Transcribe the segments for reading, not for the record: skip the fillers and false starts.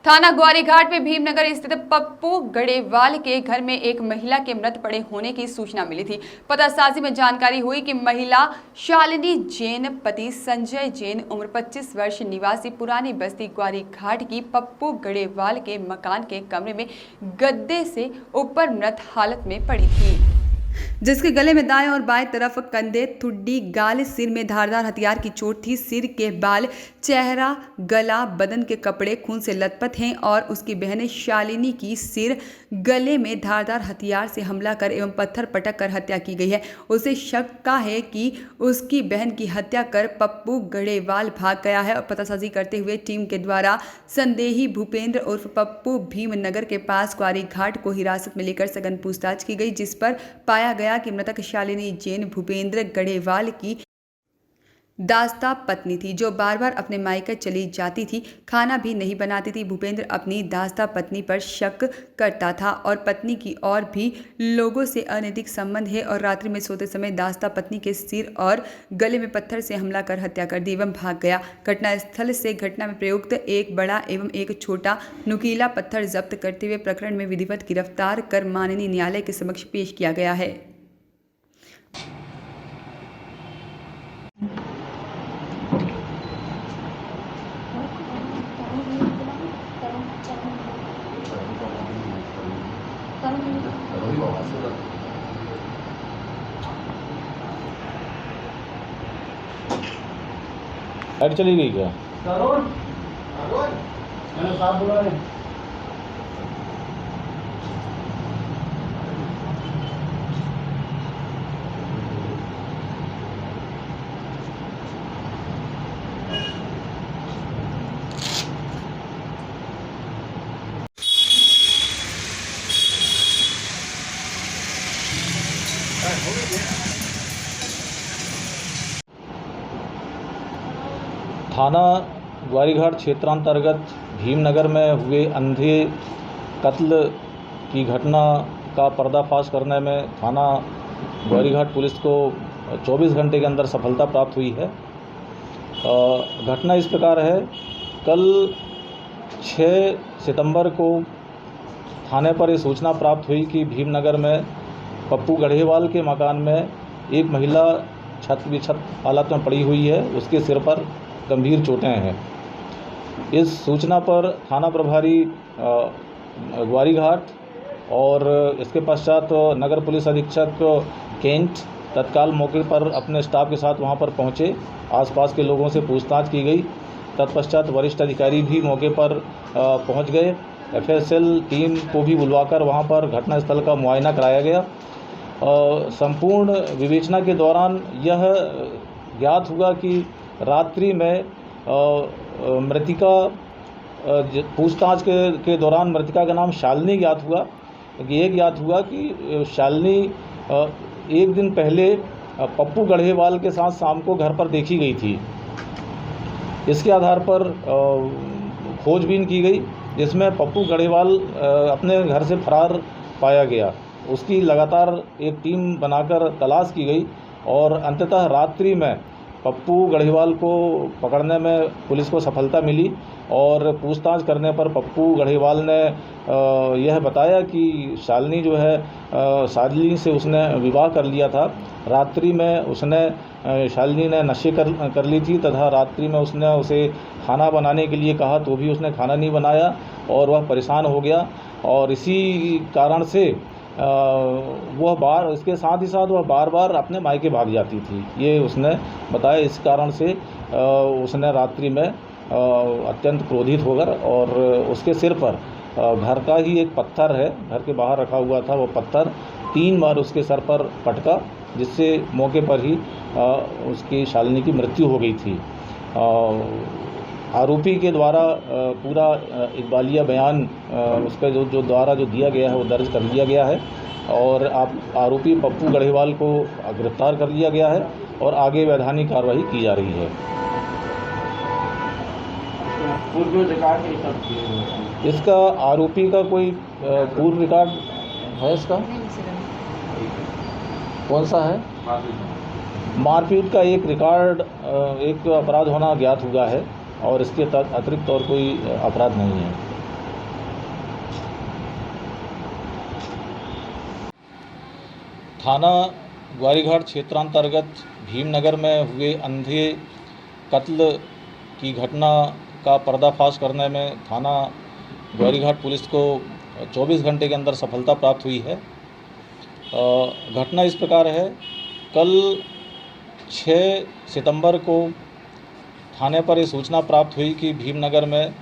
थाना ग्वारीघाट में भीमनगर स्थित पप्पू गड़ेवाल के घर में एक महिला के मृत पड़े होने की सूचना मिली थी। पतासाजी में जानकारी हुई कि महिला शालिनी जैन पति संजय जैन उम्र 25 वर्ष निवासी पुरानी बस्ती ग्वारीघाट की पप्पू गड़ेवाल के मकान के कमरे में गद्दे से ऊपर मृत हालत में पड़ी थी, जिसके गले में दाएं और बाएं तरफ कंधे, ठुड्डी, गाल, सिर में धारदार हथियार की चोट थी। सिर के बाल, चेहरा, गला, बदन के कपड़े खून से लथपथ हैं और उसकी बहन शालिनी की सिर, गले में धारदार हथियार से हमला कर एवं पत्थर पटक कर हत्या की गई है। उसे शक है कि उसकी बहन की हत्या कर पप्पू गड़ेवाल भाग गया है और पतासाजी करते हुए टीम के द्वारा संदेही भूपेंद्र उर्फ पप्पू भीमनगर के पास ग्वारीघाट को हिरासत में लेकर सघन पूछताछ की गई, जिस पर पाया गया कि मृतक शालिनी जैन भूपेंद्र गड़ेवाल की दास्ता पत्नी थी, जो बार बार अपने मायके चली जाती थी, खाना भी नहीं बनाती थी। भूपेंद्र अपनी दास्ता पत्नी पर शक करता था और पत्नी की और भी लोगों से अनैतिक संबंध है और रात्रि में सोते समय दास्ता पत्नी के सिर और गले में पत्थर से हमला कर हत्या कर दी एवं भाग गया। घटनास्थल से घटना में प्रयुक्त एक बड़ा एवं एक छोटा नुकीला पत्थर जब्त करते हुए प्रकरण में विधिवत गिरफ्तार कर माननीय न्यायालय के समक्ष पेश किया गया है। लाइट चली गई क्या? मैंने साफ बोला है। थाना ग्वारीघाट क्षेत्रांतर्गत भीमनगर में हुए अंधे कत्ल की घटना का पर्दाफाश करने में थाना ग्वारीघाट पुलिस को 24 घंटे के अंदर सफलता प्राप्त हुई है। घटना इस प्रकार है, कल 6 सितंबर को थाने पर ये सूचना प्राप्त हुई कि भीमनगर में पप्पू गढ़ेवाल के मकान में एक महिला छत विछत हालत में पड़ी हुई है, उसके सिर पर गंभीर चोटें हैं। इस सूचना पर थाना प्रभारी ग्वारीघाट और इसके पश्चात नगर पुलिस अधीक्षक कैंट तत्काल मौके पर अपने स्टाफ के साथ वहां पर पहुंचे। आसपास के लोगों से पूछताछ की गई। तत्पश्चात वरिष्ठ अधिकारी भी मौके पर पहुंच गए। एफएसएल टीम को भी बुलवाकर वहां पर घटनास्थल का मुआयना कराया गया। संपूर्ण विवेचना के दौरान यह ज्ञात हुआ कि रात्रि में मृतिका पूछताछ के दौरान मृतिका का नाम शालिनी ज्ञात हुआ। ये ज्ञात हुआ कि शालिनी एक दिन पहले पप्पू गढ़ेवाल के साथ शाम को घर पर देखी गई थी। इसके आधार पर खोजबीन की गई, जिसमें पप्पू गढ़ेवाल अपने घर से फरार पाया गया। उसकी लगातार एक टीम बनाकर तलाश की गई और अंततः रात्रि में पप्पू गढ़ेवाल को पकड़ने में पुलिस को सफलता मिली और पूछताछ करने पर पप्पू गढ़ेवाल ने यह बताया कि शालिनी जो है शालिनी से उसने विवाह कर लिया था। रात्रि में उसने शालिनी ने नशे कर ली थी तथा रात्रि में उसने उसे खाना बनाने के लिए कहा तो भी उसने खाना नहीं बनाया और वह परेशान हो गया और इसी कारण से इसके साथ ही साथ वह बार बार अपने मायके भाग जाती थी, ये उसने बताया। इस कारण से उसने रात्रि में अत्यंत क्रोधित होकर और उसके सिर पर घर का ही एक पत्थर है, घर के बाहर रखा हुआ था, वो पत्थर 3 बार उसके सर पर पटका, जिससे मौके पर ही उसकी शालिनी की मृत्यु हो गई थी। आरोपी के द्वारा पूरा इकबालिया बयान उसका जो द्वारा जो दिया गया है वो दर्ज कर लिया गया है और आरोपी पप्पू गढ़ेवाल को गिरफ्तार कर लिया गया है और आगे वैधानिक कार्रवाई की जा रही है। इसका आरोपी का कोई पूर्व रिकॉर्ड है? इसका कौन सा है? मारपीट का एक रिकॉर्ड, एक अपराध होना ज्ञात हुआ है और इसके अतिरिक्त और कोई अपराध नहीं है। थाना ग्वारीघाट क्षेत्रांतर्गत भीमनगर में हुए अंधे कत्ल की घटना का पर्दाफाश करने में थाना ग्वारीघाट पुलिस को 24 घंटे के अंदर सफलता प्राप्त हुई है। घटना इस प्रकार है, कल 6 सितंबर को थाने पर ये सूचना प्राप्त हुई कि भीमनगर में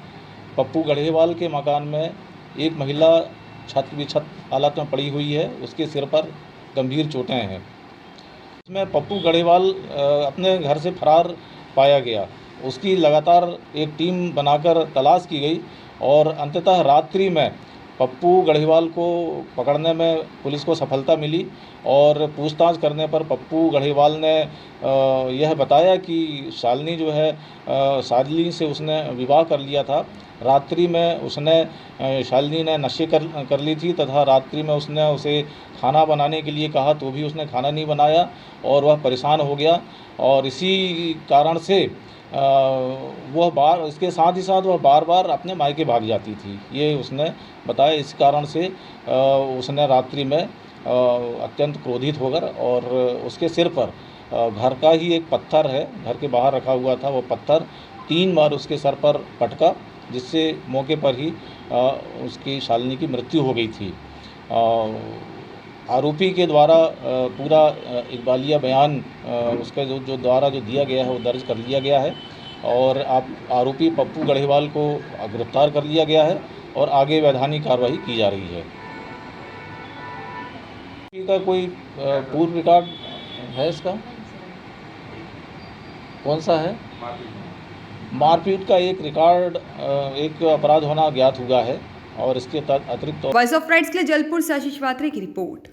पप्पू गढ़ेवाल के मकान में एक महिला छत हालत में पड़ी हुई है। उसके सिर पर गंभीर चोटें हैं। इसमें पप्पू गढ़ेवाल अपने घर से फरार पाया गया। उसकी लगातार एक टीम बनाकर तलाश की गई और अंततः रात्रि में पप्पू गढ़ेवाल को पकड़ने में पुलिस को सफलता मिली और पूछताछ करने पर पप्पू गढ़ेवाल ने यह बताया कि शालिनी जो है शालिनी से उसने विवाह कर लिया था। रात्रि में उसने शालिनी ने नशे कर ली थी तथा रात्रि में उसने उसे खाना बनाने के लिए कहा तो भी उसने खाना नहीं बनाया और वह परेशान हो गया और इसी कारण से इसके साथ ही साथ वह बार बार अपने मायके भाग जाती थी, ये उसने बताया। इस कारण से उसने रात्रि में अत्यंत क्रोधित होकर और उसके सिर पर घर का ही एक पत्थर है, घर के बाहर रखा हुआ था, वो पत्थर 3 बार उसके सर पर पटका, जिससे मौके पर ही उसकी शालिनी की मृत्यु हो गई थी। आरोपी के द्वारा पूरा इकबालिया बयान उसका जो द्वारा जो दिया गया है वो दर्ज कर लिया गया है और आरोपी पप्पू गढ़ेवाल को गिरफ्तार कर लिया गया है और आगे वैधानिक कार्रवाई की जा रही है। का कोई पूर्व रिकॉर्ड है इसका? कौन सा है? मारपीट का एक रिकॉर्ड, एक अपराध होना ज्ञात हुआ है और इसके अतिरिक्त वॉइस ऑफ राइट्स के लिए जलपुर से आशीष वात्रे की रिपोर्ट।